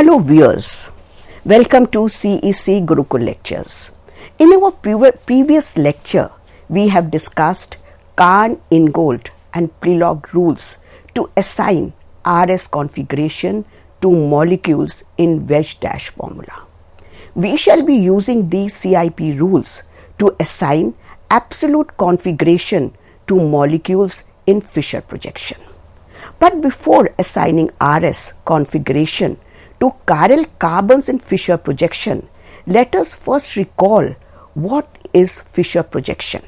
Hello viewers, welcome to CEC Gurukul lectures. In our previous lecture, we have discussed Kahn-Ingold and Prelog rules to assign RS configuration to molecules in wedge-dash formula. We shall be using these CIP rules to assign absolute configuration to molecules in Fischer projection. But before assigning RS configuration to chiral carbons in Fischer projection, let us first recall what is Fischer projection.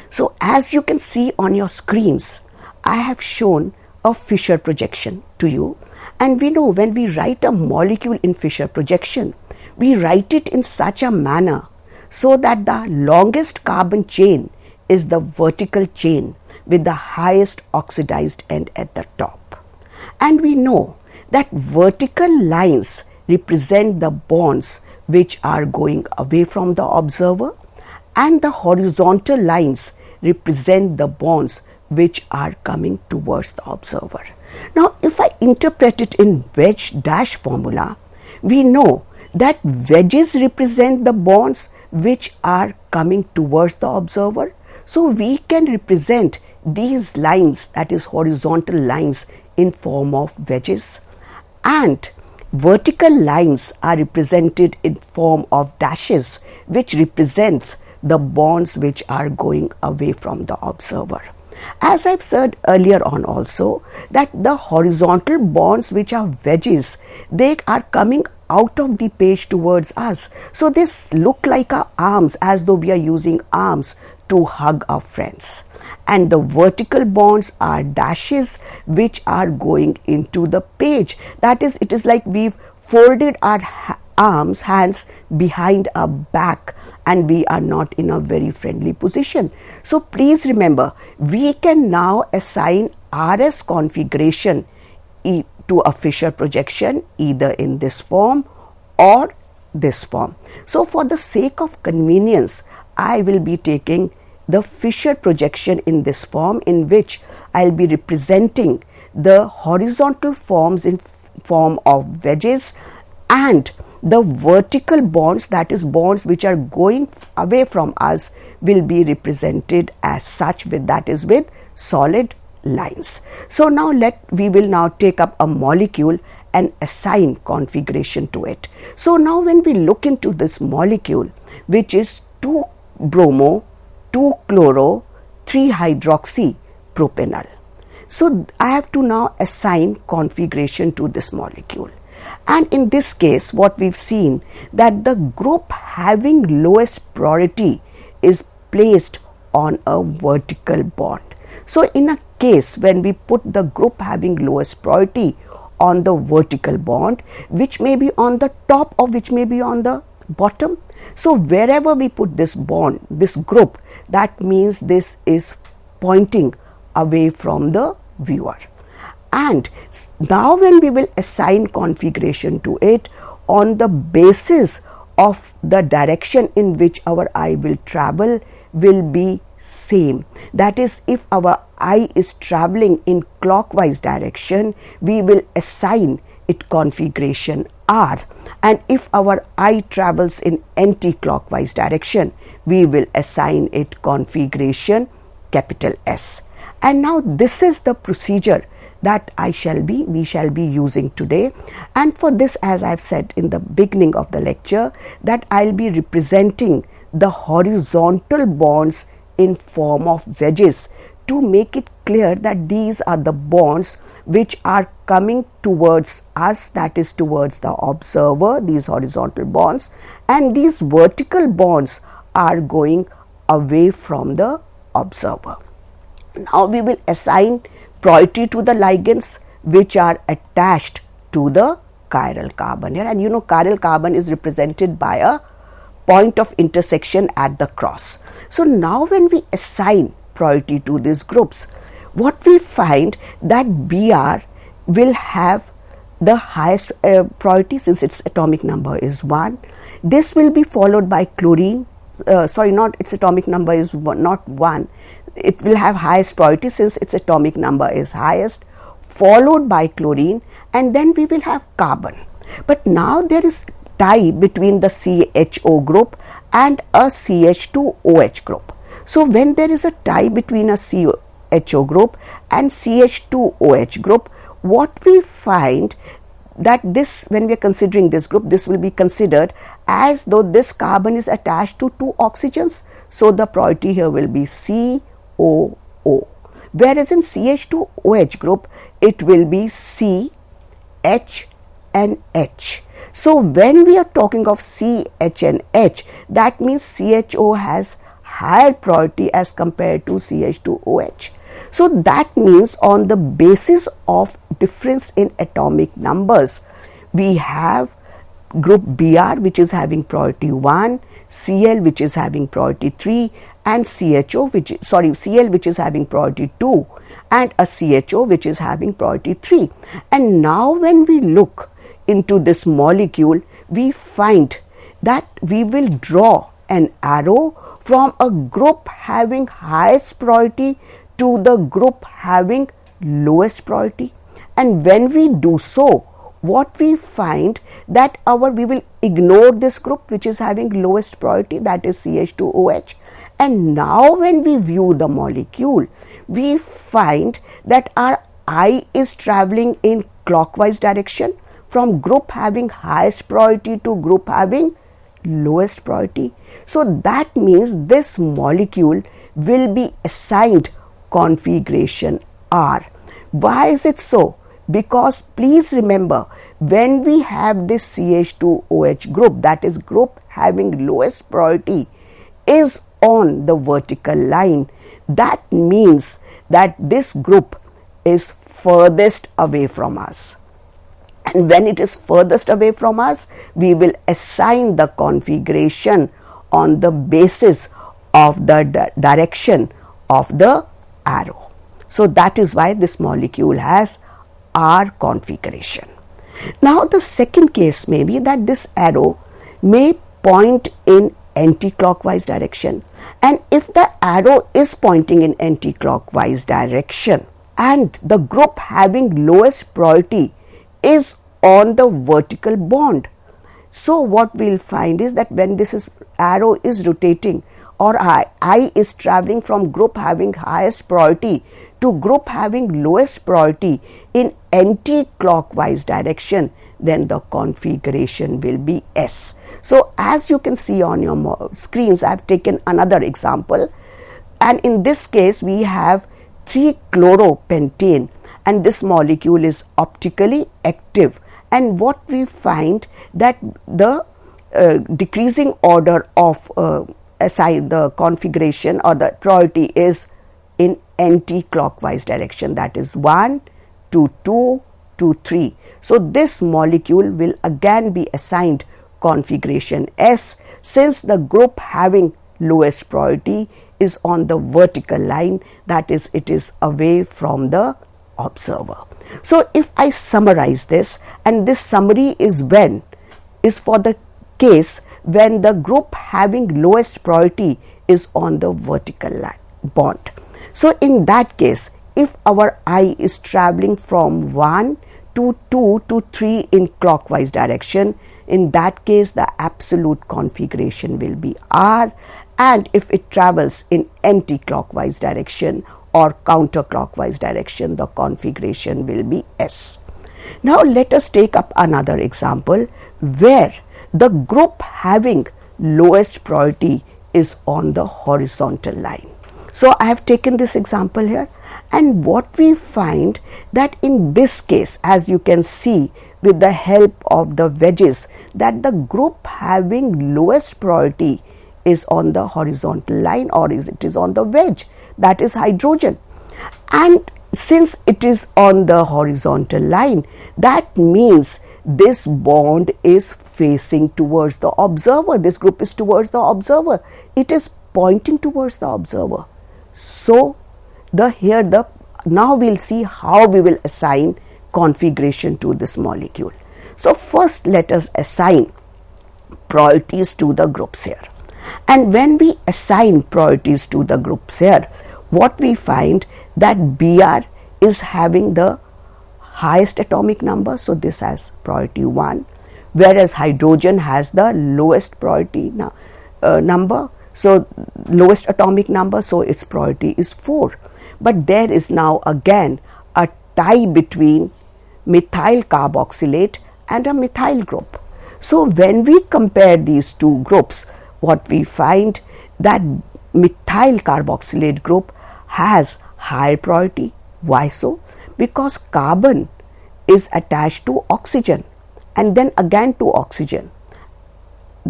So as you can see on your screens, I have shown a Fischer projection to you, and we know when we write a molecule in Fischer projection, we write it in such a manner so that the longest carbon chain is the vertical chain with the highest oxidized end at the top. And we know that vertical lines represent the bonds which are going away from the observer, and the horizontal lines represent the bonds which are coming towards the observer. Now, if I interpret it in wedge-dash formula, we know that wedges represent the bonds which are coming towards the observer. So we can represent these lines, that is horizontal lines, in form of wedges, and vertical lines are represented in form of dashes, which represents the bonds which are going away from the observer. As I've said earlier on also, that the horizontal bonds which are wedges, they are coming out of the page towards us. So this look like our arms, as though we are using arms to hug our friends. And the vertical bonds are dashes which are going into the page. That is, it is like we've folded our hands behind our back, and we are not in a very friendly position. So please remember, we can now assign RS configuration to a Fischer projection either in this form or this form. So for the sake of convenience, I will be taking the Fischer projection in this form, in which I'll be representing the horizontal forms in form of wedges, and the vertical bonds, that is bonds which are going away from us, will be represented as such, with solid lines. So now we will now take up a molecule and assign configuration to it. So now when we look into this molecule, which is 2-bromo, 2-chloro, 3-hydroxy propanol. So I have to now assign configuration to this molecule. And in this case, what we've seen, that the group having lowest priority is placed on a vertical bond. So in a case when we put the group having lowest priority on the vertical bond, which may be on the top or which may be on the bottom, so wherever we put this bond, this group, that means this is pointing away from the viewer. And now when we will assign configuration to it on the basis of the direction in which our eye will travel will be same. That is, if our eye is traveling in clockwise direction, we will assign it configuration R, and if our eye travels in anti-clockwise direction, we will assign it configuration capital S. And now this is the procedure that we shall be using today. And for this, as I've said in the beginning of the lecture, that I'll be representing the horizontal bonds in form of wedges to make it clear that these are the bonds which are coming towards us, that is towards the observer, these horizontal bonds, and these vertical bonds are going away from the observer. Now we will assign priority to the ligands which are attached to the chiral carbon here, and you know chiral carbon is represented by a point of intersection at the cross. So now when we assign priority to these groups, what we find that Br will have the highest priority since its atomic number is 1. This will be followed by chlorine, its atomic number is not 1. It will have highest priority since its atomic number is highest, followed by chlorine, and then we will have carbon. But now there is tie between the CHO group and a CH2OH group. So when there is a tie between a CHO group and CH2OH group, what we find that this, when we are considering this group, this will be considered as though this carbon is attached to two oxygens. So the priority here will be COO. Whereas in CH2OH group, it will be C, H and H. So when we are talking of C, H and H, that means CHO has higher priority as compared to CH2OH. So that means on the basis of difference in atomic numbers, we have group Br which is having priority 1, Cl which is having priority 3 and Cl which is having priority 2 and a CHO which is having priority 3. And now when we look into this molecule, we find that we will draw an arrow from a group having highest priority to the group having lowest priority. And when we do so, what we find that we will ignore this group which is having lowest priority, that is CH2OH. And now when we view the molecule, we find that our I is traveling in clockwise direction from group having highest priority to group having lowest priority. So that means this molecule will be assigned configuration R. Why is it so? Because please remember, when we have this CH2OH group, that is group having lowest priority, is on the vertical line, that means that this group is furthest away from us. And when it is furthest away from us, we will assign the configuration on the basis of the direction of the arrow. So that is why this molecule has R configuration. Now the second case may be that this arrow may point in anti-clockwise direction, and if the arrow is pointing in anti-clockwise direction and the group having lowest priority is on the vertical bond, so what we'll find is that when this arrow is rotating, or I is traveling from group having highest priority to group having lowest priority in anti-clockwise direction, then the configuration will be S. So as you can see on your screens, I have taken another example, and in this case we have 3-chloropentane, and this molecule is optically active. And what we find that the decreasing order of the configuration or the priority is in anti-clockwise direction, that is 1 to 2 to 3. So this molecule will again be assigned configuration S, since the group having lowest priority is on the vertical line, that is, it is away from the observer. So if I summarize this, and this summary is for the case when the group having lowest priority is on the vertical line bond. So in that case, if our I is traveling from 1 to 2 to 3 in clockwise direction, in that case the absolute configuration will be R, and if it travels in anti-clockwise direction or counterclockwise direction, the configuration will be S. Now let us take up another example where the group having lowest priority is on the horizontal line. So I have taken this example here, and what we find that in this case, as you can see with the help of the wedges, that the group having lowest priority is on the horizontal line, or it is on the wedge, that is hydrogen. And since it is on the horizontal line, that means this bond is facing towards the observer. This group is towards the observer. It is pointing towards the observer. So now we'll see how we will assign configuration to this molecule. So first let us assign priorities to the groups here. And when we assign priorities to the groups here, what we find that Br is having the highest atomic number, so this has priority 1. whereas hydrogen has the lowest priority number, so lowest atomic number, so its priority is 4. But there is now again a tie between methyl carboxylate and a methyl group. So when we compare these two groups, what we find that methyl carboxylate group has higher priority. Why so? Because carbon is attached to oxygen and then again to oxygen,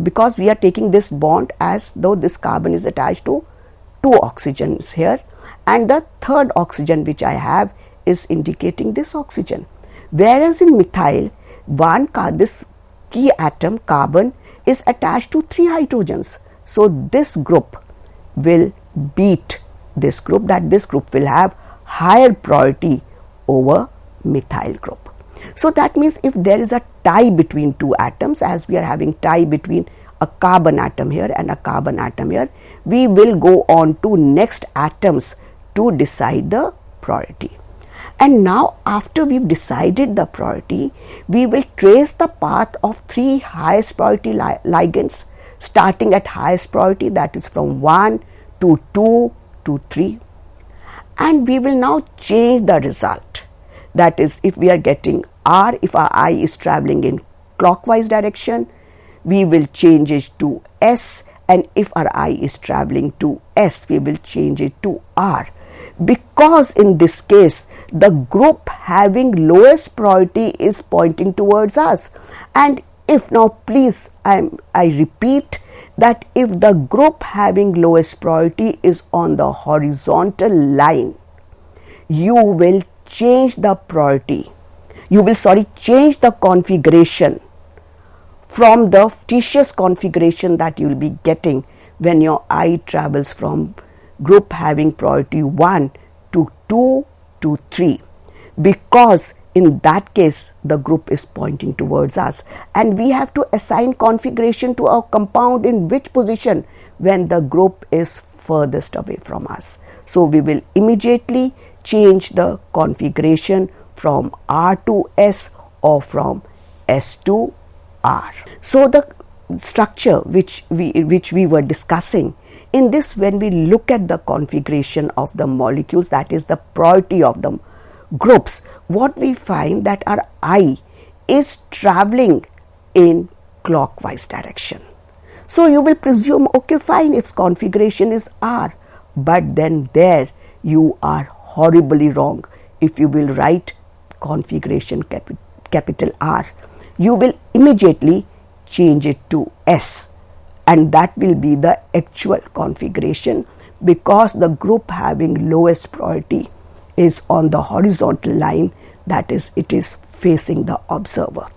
because we are taking this bond as though this carbon is attached to two oxygens here, and the third oxygen which I have is indicating this oxygen. Whereas in methyl, this key atom carbon is attached to 3 hydrogens. So this group will beat this group, that this group will have higher priority over methyl group. So that means if there is a tie between two atoms, as we are having tie between a carbon atom here and a carbon atom here, we will go on to next atoms to decide the priority. And now after we've decided the priority, we will trace the path of 3 highest priority ligands, starting at highest priority, that is from 1 to 2 to 3. And we will now change the result. That is, if we are getting R, if our I is traveling in clockwise direction, we will change it to S, and if our I is traveling to S, we will change it to R. Because in this case, the group having lowest priority is pointing towards us. And if now please, I repeat that if the group having lowest priority is on the horizontal line, you will change the priority. You will change the configuration from the fictitious configuration that you will be getting when your I travels from group having priority 1 to 2 to 3, because in that case the group is pointing towards us and we have to assign configuration to our compound in which position when the group is furthest away from us. So we will immediately change the configuration from R to S or from S to R. So the structure which we were discussing, in this, when we look at the configuration of the molecules, that is the priority of the groups, what we find that our I is traveling in clockwise direction. So you will presume, okay, fine, its configuration is R, but then there you are horribly wrong. If you will write configuration capital R, you will immediately change it to S, and that will be the actual configuration, because the group having lowest priority is on the horizontal line, that is, it is facing the observer.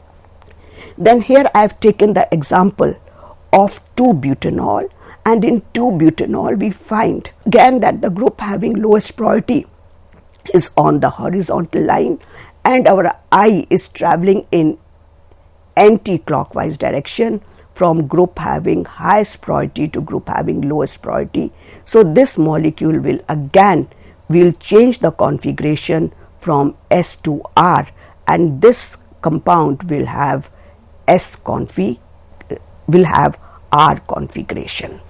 Then here I have taken the example of 2-butanol, and in 2-butanol we find again that the group having lowest priority is on the horizontal line and our I is traveling in anti-clockwise direction from group having highest priority to group having lowest priority. So this molecule will change the configuration from S to R, and this compound will have R configuration.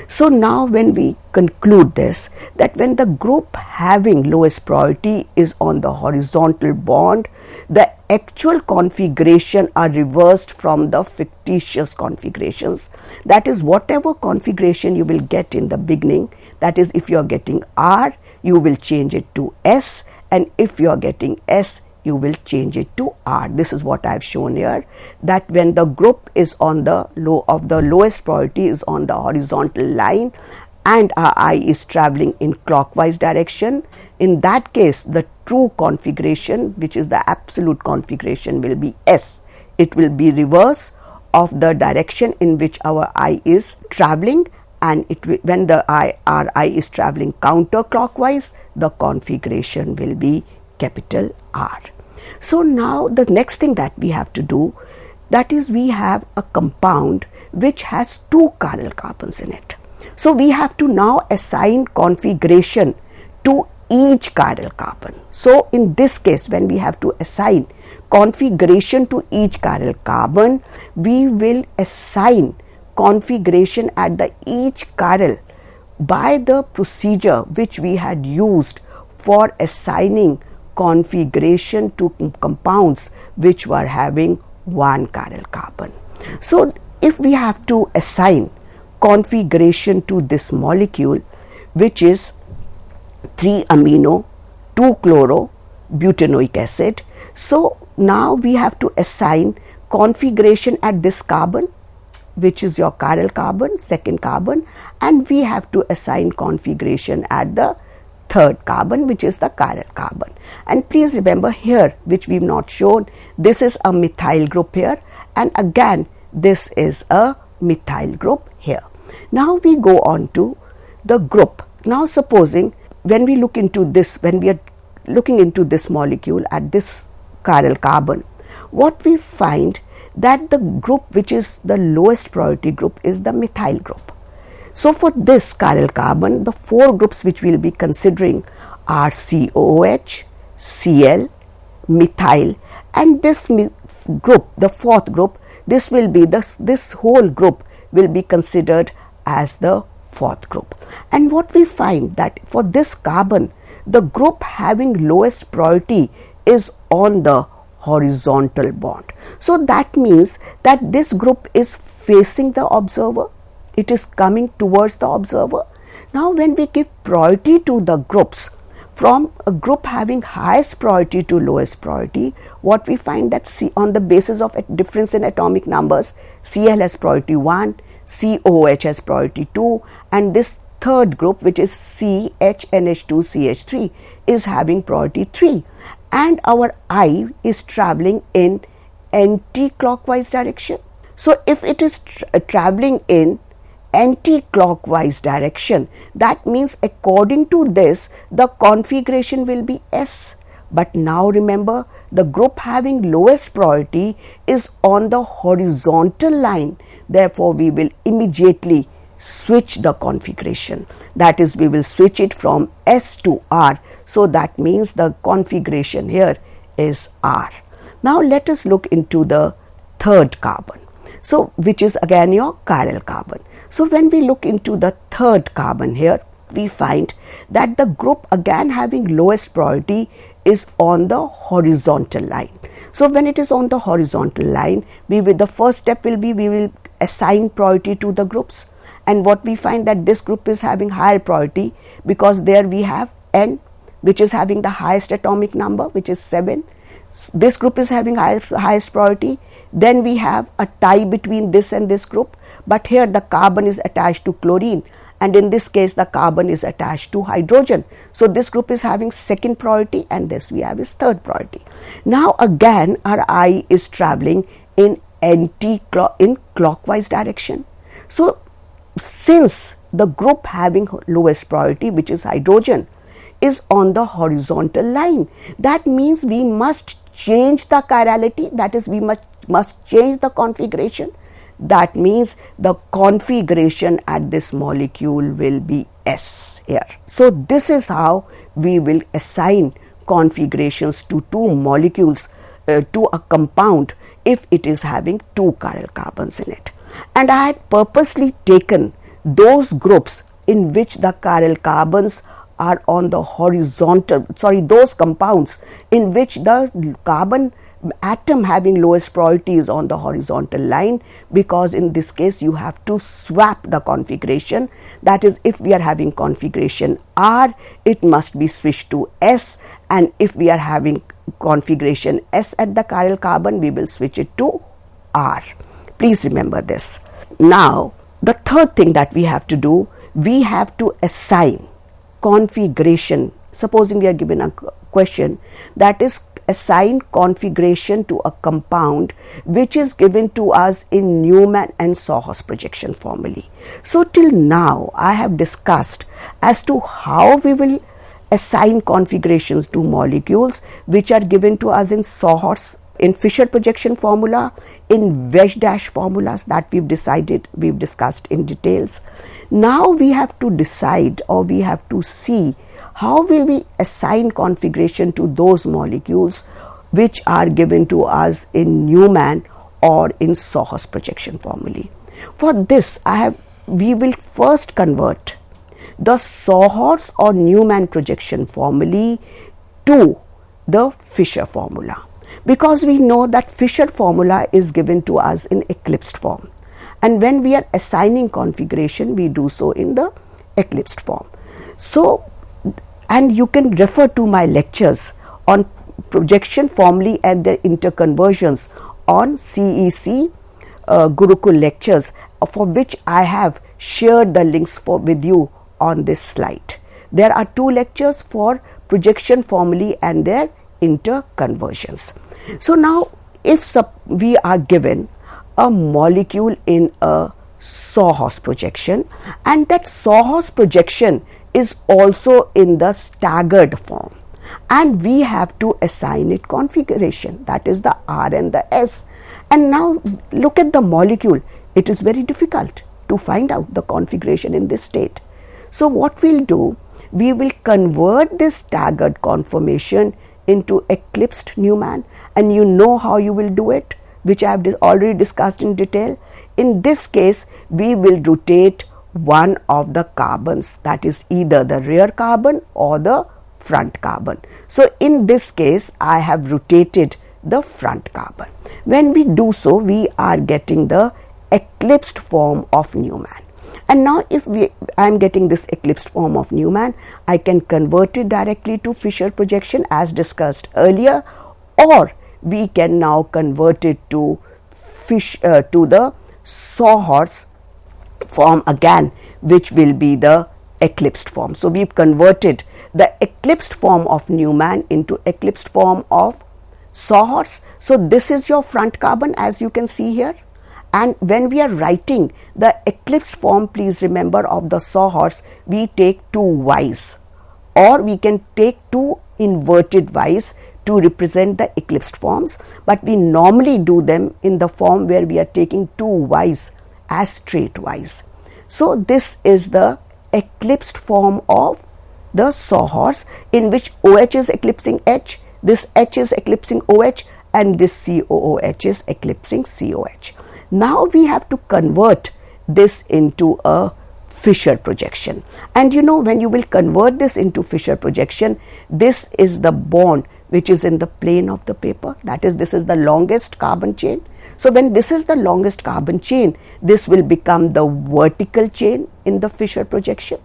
So now when we conclude this, that when the group having lowest priority is on the horizontal bond, the actual configuration are reversed from the fictitious configurations. That is, whatever configuration you will get in the beginning, that is, if you are getting R, you will change it to S, and if you are getting S, you will change it to R. This is what I have shown here, that when the group is on the lowest priority is on the horizontal line and our I is traveling in clockwise direction, in that case the true configuration, which is the absolute configuration, will be S. It will be reverse of the direction in which our I is traveling, and when our I is traveling counterclockwise, the configuration will be capital R. So now the next thing that we have to do, that is, we have a compound which has 2 chiral carbons in it. So we have to now assign configuration to each chiral carbon. So in this case, when we have to assign configuration to each chiral carbon, we will assign configuration at the each chiral by the procedure which we had used for assigning configuration to compounds which were having one chiral carbon. So if we have to assign configuration to this molecule, which is 3-amino 2-chloro-butanoic acid, so now we have to assign configuration at this carbon, which is your chiral carbon, second carbon, and we have to assign configuration at the third carbon, which is the chiral carbon. And please remember here, which we've not shown, this is a methyl group here, and again this is a methyl group here. Now we go on to the group. Now supposing when we look into this, when we are looking into this molecule at this chiral carbon, what we find that the group which is the lowest priority group is the methyl group. So for this chiral carbon, the four groups which we will be considering are COOH, Cl, methyl, and this group, the fourth group, this will be this whole group will be considered as the fourth group. And what we find that for this carbon, the group having lowest priority is on the horizontal bond. So that means that this group is facing the observer. It is coming towards the observer. Now when we give priority to the groups, from a group having highest priority to lowest priority, what we find that on the basis of a difference in atomic numbers, Cl has priority 1, COOH has priority 2, and this third group, which is CHNH2CH3, is having priority 3, and our I is traveling in anti-clockwise direction. So if it is traveling in anti-clockwise direction, that means according to this the configuration will be S. But now remember, the group having lowest priority is on the horizontal line, therefore we will immediately switch the configuration, that is we will switch it from S to R. So that means the configuration here is R. Now let us look into the third carbon, so which is again your chiral carbon. So when we look into the third carbon here, we find that the group again having lowest priority is on the horizontal line. So when it is on the horizontal line, the first step will be we will assign priority to the groups, and what we find that this group is having higher priority because there we have N, which is having the highest atomic number, which is 7. This group is having highest priority. Then we have a tie between this and this group, but here the carbon is attached to chlorine, and in this case the carbon is attached to hydrogen. So this group is having second priority, and this we have is third priority. Now again our I is traveling in clockwise direction. So since the group having lowest priority, which is hydrogen, is on the horizontal line, that means we must change the chirality, that is we must change the configuration. That means the configuration at this molecule will be S here. So this is how we will assign configurations to two molecules, to a compound, if it is having two chiral carbons in it. And I had purposely taken those groups in which the chiral carbons are on the horizontal, those compounds in which the carbon atom having lowest priority is on the horizontal line, because in this case you have to swap the configuration. That is, if we are having configuration R, it must be switched to S, and if we are having configuration S at the chiral carbon, we will switch it to R. Please remember this. Now the third thing that we have to do, we have to assign configuration. Supposing we are given a question that is assign configuration to a compound which is given to us in Newman and Sohus projection formulae. So till now I have discussed as to how we will assign configurations to molecules which are given to us in Sohus, in Fisher projection formula, in Wesch formulas that we've discussed in details. Now we have to decide, or we have to see, how will we assign configuration to those molecules which are given to us in Newman or in Sawhorse projection formulae. For this, we will first convert the Sawhorse or Newman projection formulae to the Fisher formula, because we know that Fisher formula is given to us in eclipsed form, and when we are assigning configuration, we do so in the eclipsed form. So, and you can refer to my lectures on projection formulae and their interconversions on CEC Gurukul lectures, for which I have shared the links with you on this slide. There are 2 lectures for projection formulae and their interconversions. So now, if we are given a molecule in a Sawhorse projection, and that Sawhorse projection is also in the staggered form, and we have to assign it configuration, that is the R and the S. And now look at the molecule. It is very difficult to find out the configuration in this state. So what we'll do, we will convert this staggered conformation into eclipsed Newman, and you know how you will do it, which I have already discussed in detail. In this case, we will rotate one of the carbons, that is either the rear carbon or the front carbon. So in this case, I have rotated the front carbon. When we do so, we are getting the eclipsed form of Newman. And now if I am getting this eclipsed form of Newman, I can convert it directly to Fisher projection as discussed earlier, or we can now convert it to the Sawhorse form again, which will be the eclipsed form. So we've converted the eclipsed form of Newman into eclipsed form of Sawhorse. So this is your front carbon, as you can see here. And when we are writing the eclipsed form, please remember, of the Sawhorse, we take 2 Y's, or we can take 2 inverted Y's to represent the eclipsed forms, but we normally do them in the form where we are taking 2 Y's as straight Y's. So this is the eclipsed form of the Sawhorse, in which OH is eclipsing H, this H is eclipsing OH, and this COOH is eclipsing COH. Now we have to convert this into a Fisher projection. And you know, when you will convert this into Fisher projection, this is the bond which is in the plane of the paper. That is, this is the longest carbon chain. So when this is the longest carbon chain, this will become the vertical chain in the Fisher projection.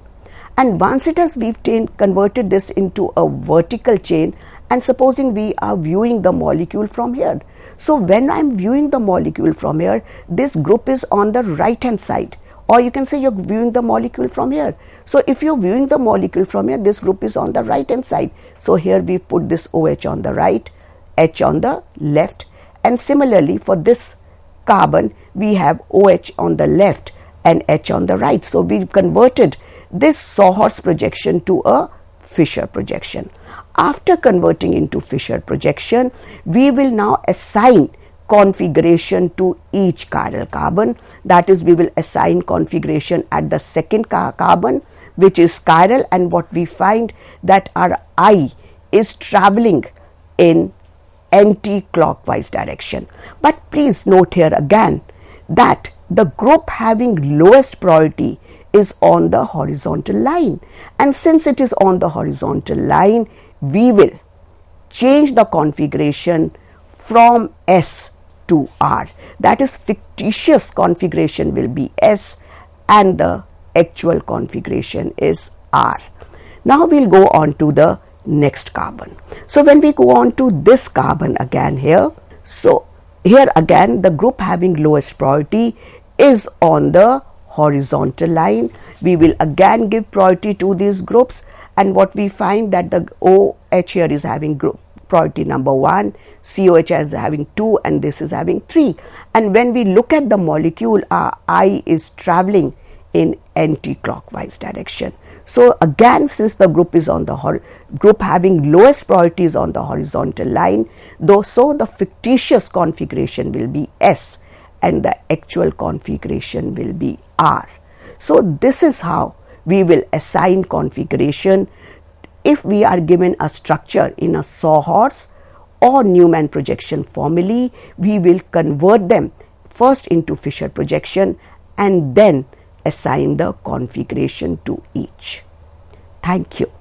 And once we've converted this into a vertical chain, and supposing we are viewing the molecule from here. So when I'm viewing the molecule from here, this group is on the right hand side, or you can say you're viewing the molecule from here. So if you're viewing the molecule from here, this group is on the right hand side. So here we put this OH on the right, H on the left, and similarly for this carbon, we have OH on the left and H on the right. So we've converted this Sawhorse projection to a Fisher projection. After converting into Fisher projection, we will now assign configuration to each chiral carbon. That is, we will assign configuration at the second carbon, which is chiral, and what we find that our I is traveling in anti-clockwise direction. But please note here again that the group having lowest priority is on the horizontal line, and since it is on the horizontal line, we will change the configuration from S to R. That is, fictitious configuration will be S and the actual configuration is R. Now we'll go on to the next carbon. So when we go on to this carbon again here, so here again the group having lowest priority is on the horizontal line. We will again give priority to these groups, and what we find that the OH here is having group priority number 1, COH is having 2, and this is having 3. And when we look at the molecule, our I is traveling in anti-clockwise direction. So again, since the group is on the group having lowest priority is on the horizontal line, so the fictitious configuration will be S and the actual configuration will be R. So this is how we will assign configuration if we are given a structure in a Sawhorse or Newman projection formulae, we will convert them first into Fisher projection and then assign the configuration to each. Thank you.